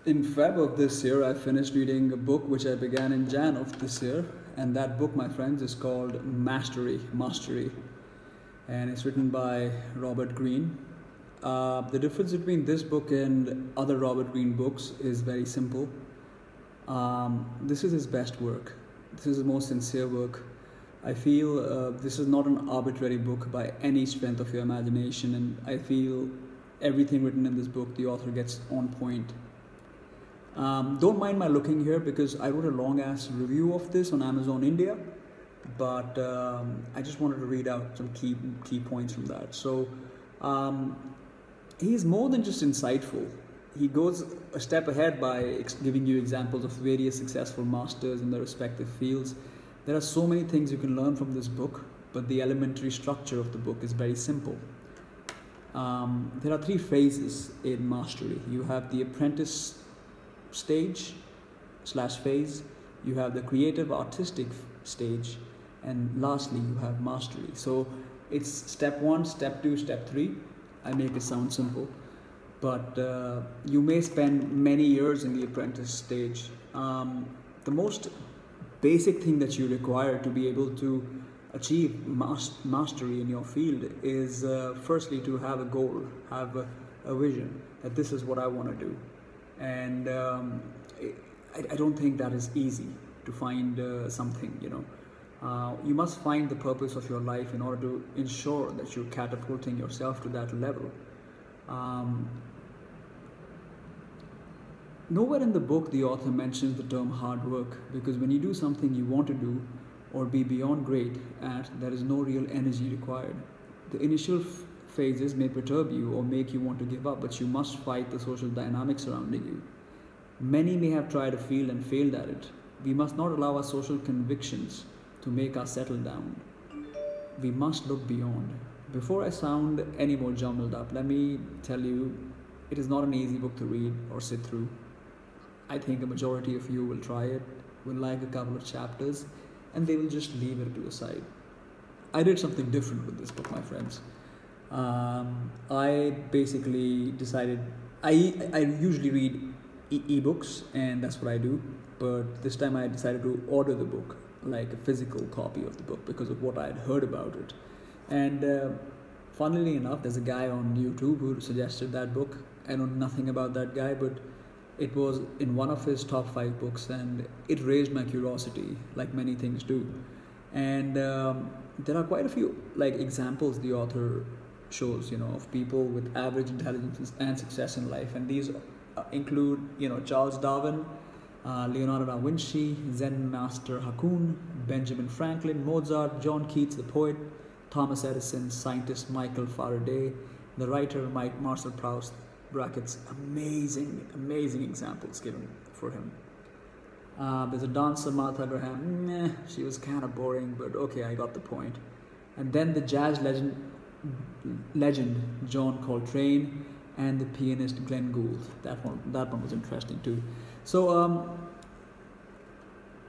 In Feb of this year, I finished reading a book which I began in Jan of this year, and that book, my friends, is called Mastery, and it's written by Robert Greene. The difference between this book and other Robert Greene books is very simple. This is his best work. This is his most sincere work. I feel this is not an arbitrary book by any strength of your imagination, and I feel everything written in this book, the author gets on point. Don't mind my looking here because I wrote a long ass review of this on Amazon India, but I just wanted to read out some key points from that. So he's more than just insightful. He goes a step ahead by giving you examples of various successful masters in their respective fields. There are so many things you can learn from this book, but the elementary structure of the book is very simple. There are three phases in mastery. You have the apprentice stage/phase, you have the creative artistic stage, and lastly you have mastery. So it's step 1, step 2, step 3. I make it sound simple, but you may spend many years in the apprentice stage. The most basic thing that you require to be able to achieve mastery in your field is firstly to have a goal, have a vision that this is what I want to do. And I don't think that is easy to find something, you must find the purpose of your life in order to ensure that you're catapulting yourself to that level. Nowhere in the book the author mentions the term hard work, because when you do something you want to do or be beyond great at, there is no real energy required. The initial phases may perturb you or make you want to give up, but you must fight the social dynamics surrounding you. Many may have tried a field and failed at it. We must not allow our social convictions to make us settle down. We must look beyond. Before I sound any more jumbled up, let me tell you, it is not an easy book to read or sit through. I think a majority of you will try it, will like a couple of chapters, and they will just leave it to the side. I did something different with this book, my friends. I basically decided, I usually read ebooks, and that's what I do, but this time I decided to order the book, like a physical copy of the book, because of what I had heard about it. And funnily enough, there's a guy on YouTube who suggested that book. I know nothing about that guy, but it was in one of his top 5 books, and it raised my curiosity, like many things do. And there are quite a few examples the author shows, of people with average intelligence and success in life, and these include, Charles Darwin, Leonardo da Vinci, Zen master Hakuun, Benjamin Franklin, Mozart, John Keats the poet, Thomas Edison, scientist Michael Faraday, the writer Marcel Proust. Brackets, amazing examples given for him. There's a dancer, Martha Graham. She was kind of boring, but okay, I got the point. And then the jazz legend John Coltrane, and the pianist Glenn Gould. That one was interesting too. So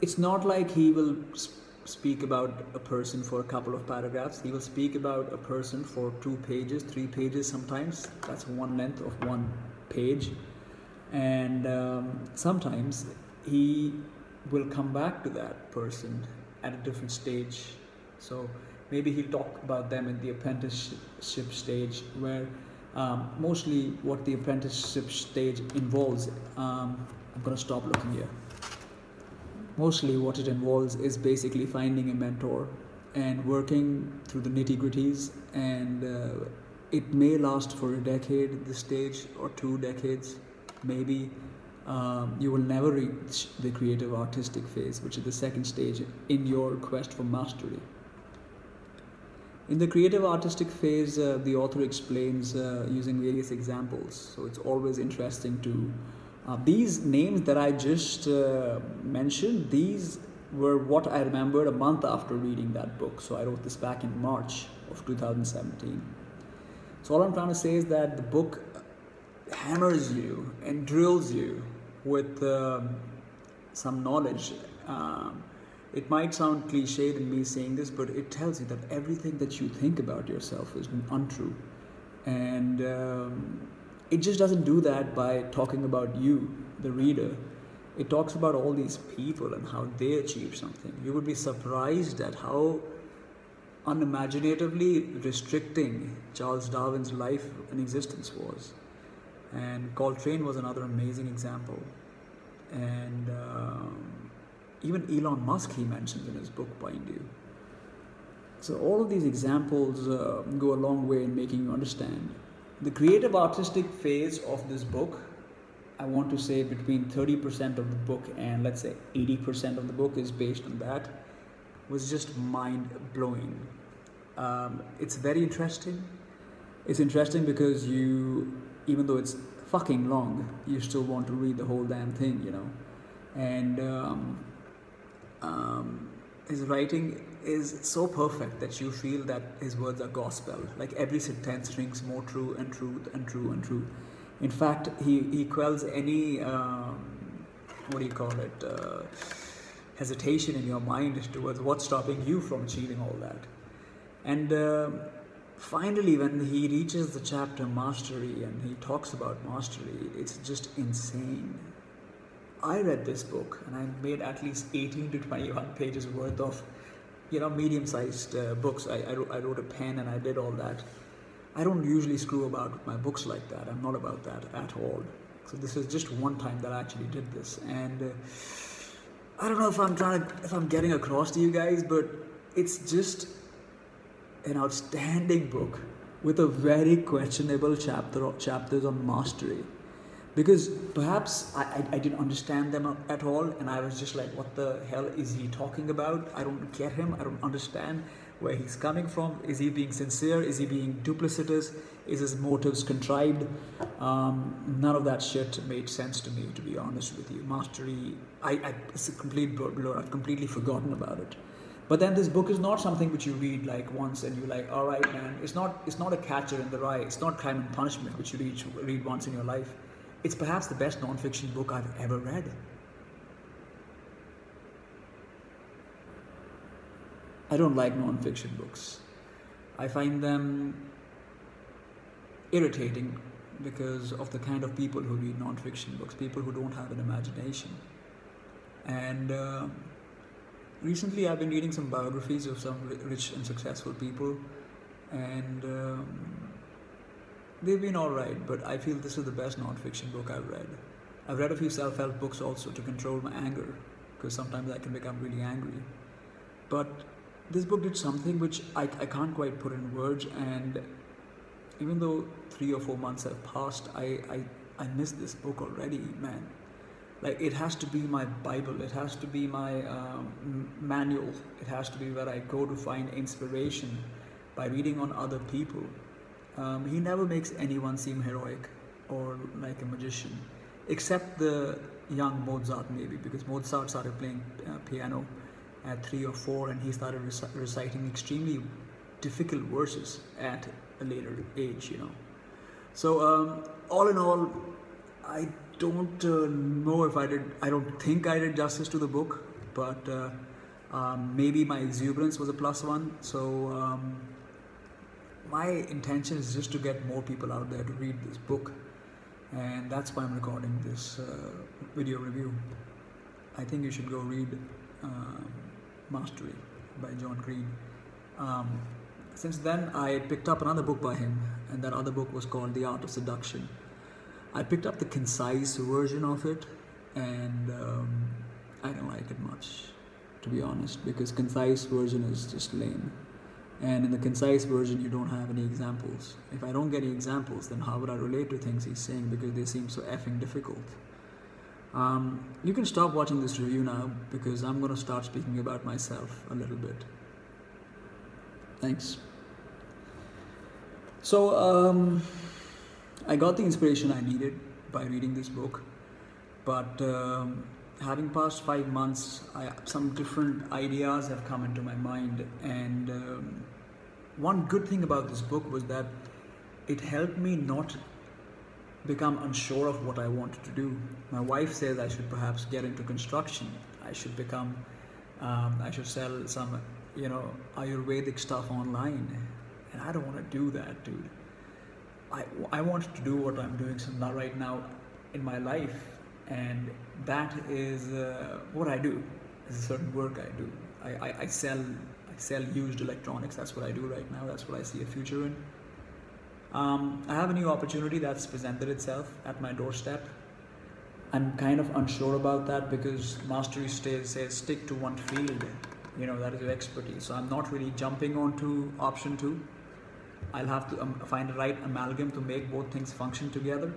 it's not like he will speak about a person for a couple of paragraphs. He will speak about a person for 2 pages, 3 pages sometimes. That's one length of 1 page. And sometimes he will come back to that person at a different stage. So maybe he'll talk about them in the apprenticeship stage, where mostly what the apprenticeship stage involves, I'm gonna stop looking here. Mostly what it involves is basically finding a mentor and working through the nitty-gritties, and it may last for a decade at this stage, or 2 decades. Maybe you will never reach the creative artistic phase, which is the second stage in your quest for mastery. In the creative artistic phase, the author explains using various examples, so it's always interesting to these names that I just mentioned, these were what I remembered a month after reading that book. So I wrote this back in March of 2017. So all I'm trying to say is that the book hammers you and drills you with some knowledge. It might sound cliched in me saying this, but it tells you that everything that you think about yourself is untrue. And it just doesn't do that by talking about you, the reader. It talks about all these people and how they achieved something. You would be surprised at how unimaginatively restricting Charles Darwin's life and existence was. And Coltrane was another amazing example. And even Elon Musk he mentions in his book, Mind You. So all of these examples go a long way in making you understand. The creative artistic phase of this book, I want to say between 30% of the book and let's say 80% of the book is based on that, was just mind-blowing. It's very interesting. It's interesting because you, even though it's fucking long, you still want to read the whole damn thing, you know. And his writing is so perfect that you feel that his words are gospel. Like every sentence rings more true and truth and true and true. In fact, he quells any, what do you call it, hesitation in your mind towards what's stopping you from achieving all that. And finally, when he reaches the chapter mastery and he talks about mastery, it's just insane. I read this book and I made at least 18 to 21 pages worth of, you know, medium-sized books. I wrote a pen and I did all that. I don't usually screw about with my books like that. I'm not about that at all. So this is just one time that I actually did this. And I don't know if I'm getting across to you guys, but it's just an outstanding book with a very questionable chapters on mastery. Because perhaps I didn't understand them at all, and I was just like, what the hell is he talking about? I don't get him. I don't understand where he's coming from. Is he being sincere? Is he being duplicitous? Is his motives contrived? None of that shit made sense to me, to be honest with you. Mastery, it's a complete blur. I've completely forgotten about it. But then this book is not something which you read like once and you're like, all right, man. It's not a Catcher in the Rye. It's not Crime and Punishment, which you read once in your life. It's perhaps the best non-fiction book I've ever read. I don't like non-fiction books. I find them irritating because of the kind of people who read non-fiction books, people who don't have an imagination. And recently I've been reading some biographies of some rich and successful people, and they've been alright, but I feel this is the best non-fiction book I've read. I've read a few self-help books also to control my anger, because sometimes I can become really angry. But this book did something which I can't quite put in words, and even though 3 or 4 months have passed, I miss this book already, man. Like, it has to be my Bible, it has to be my manual, it has to be where I go to find inspiration by reading on other people. He never makes anyone seem heroic or like a magician, except the young Mozart maybe, because Mozart started playing piano at 3 or 4 and he started reciting extremely difficult verses at a later age, you know. So all in all, I don't know if I don't think I did justice to the book, but maybe my exuberance was a +1. So my intention is just to get more people out there to read this book, and that's why I'm recording this video review. I think you should go read Mastery by John Green. Since then I picked up another book by him, and that other book was called The Art of Seduction. I picked up the concise version of it, and I don't like it much, to be honest, because concise version is just lame. And in the concise version, you don't have any examples. If I don't get any examples, then how would I relate to things he's saying, because they seem so effing difficult. You can stop watching this review now, because I'm going to start speaking about myself a little bit. Thanks. So, I got the inspiration I needed by reading this book, but having passed 5 months, some different ideas have come into my mind, and one good thing about this book was that it helped me not become unsure of what I wanted to do. My wife says I should perhaps get into construction. I should become, I should sell some, you know, Ayurvedic stuff online, and I don't want to do that, dude. I wanted to do what I'm doing so now, right now in my life, and that is what I do. It's a certain work I do. I sell used electronics. That's what I do right now. That's what I see a future in. I have a new opportunity that's presented itself at my doorstep. I'm kind of unsure about that because mastery says stick to one field. You know, that is your expertise. So I'm not really jumping onto option two. I'll have to find the right amalgam to make both things function together.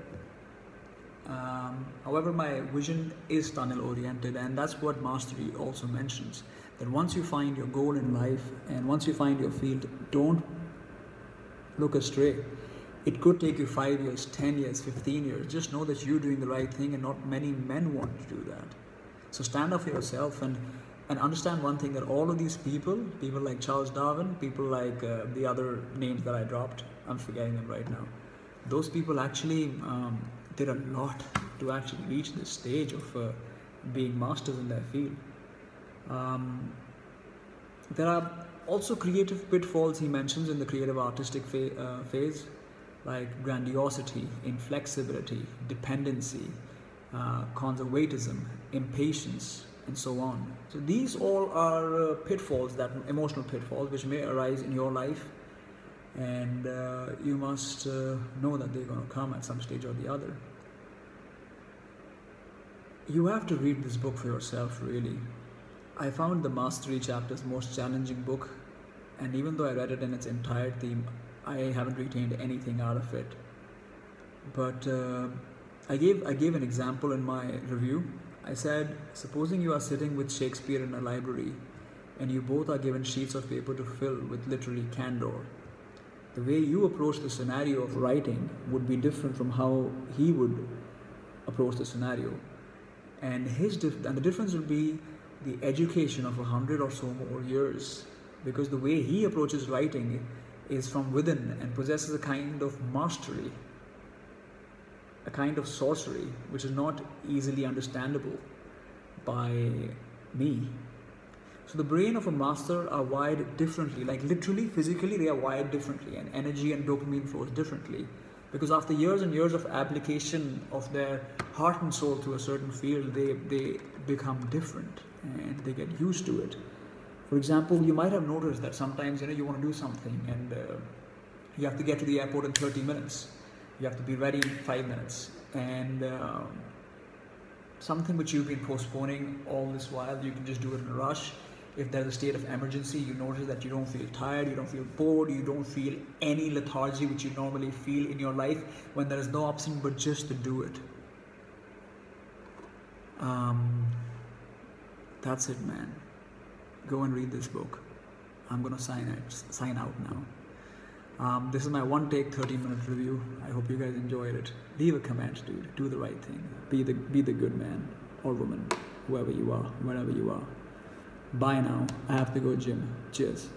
However, my vision is tunnel oriented, and that's what mastery also mentions, that once you find your goal in life and once you find your field, don't look astray. It could take you 5 years, 10 years, 15 years. Just know that you're doing the right thing, and not many men want to do that. So stand up for yourself and understand one thing, that all of these people like Charles Darwin, people like the other names that I dropped, I'm forgetting them right now. Those people actually did a lot to actually reach this stage of being masters in their field. There are also creative pitfalls he mentions in the creative artistic phase, like grandiosity, inflexibility, dependency, conservatism, impatience, and so on. So these all are pitfalls, that emotional pitfalls, which may arise in your life, and you must know that they're going to come at some stage or the other. You have to read this book for yourself, really. I found the Mastery chapters most challenging book, and even though I read it in its entirety, I haven't retained anything out of it. But I gave an example in my review. I said, supposing you are sitting with Shakespeare in a library, and you both are given sheets of paper to fill with literary candor. The way you approach the scenario of writing would be different from how he would approach the scenario. And the difference will be the education of 100 or so more years, because the way he approaches writing is from within and possesses a kind of mastery, a kind of sorcery, which is not easily understandable by me. So the brain of a master are wired differently, like literally, physically, they are wired differently, and energy and dopamine flows differently. Because after years and years of application of their heart and soul to a certain field, they become different and they get used to it. For example, you might have noticed that sometimes you want to do something and you have to get to the airport in 30 minutes. You have to be ready in 5 minutes. And something which you've been postponing all this while, you can just do it in a rush. If there's a state of emergency, you notice that you don't feel tired, you don't feel bored, you don't feel any lethargy which you normally feel in your life when there is no option but just to do it. That's it, man. Go and read this book. I'm gonna sign out now. This is my one take 30-minute review. I hope you guys enjoyed it. Leave a comment, dude. Do the right thing. Be the good man or woman, whoever you are, wherever you are. Bye now. I have to go gym. Cheers.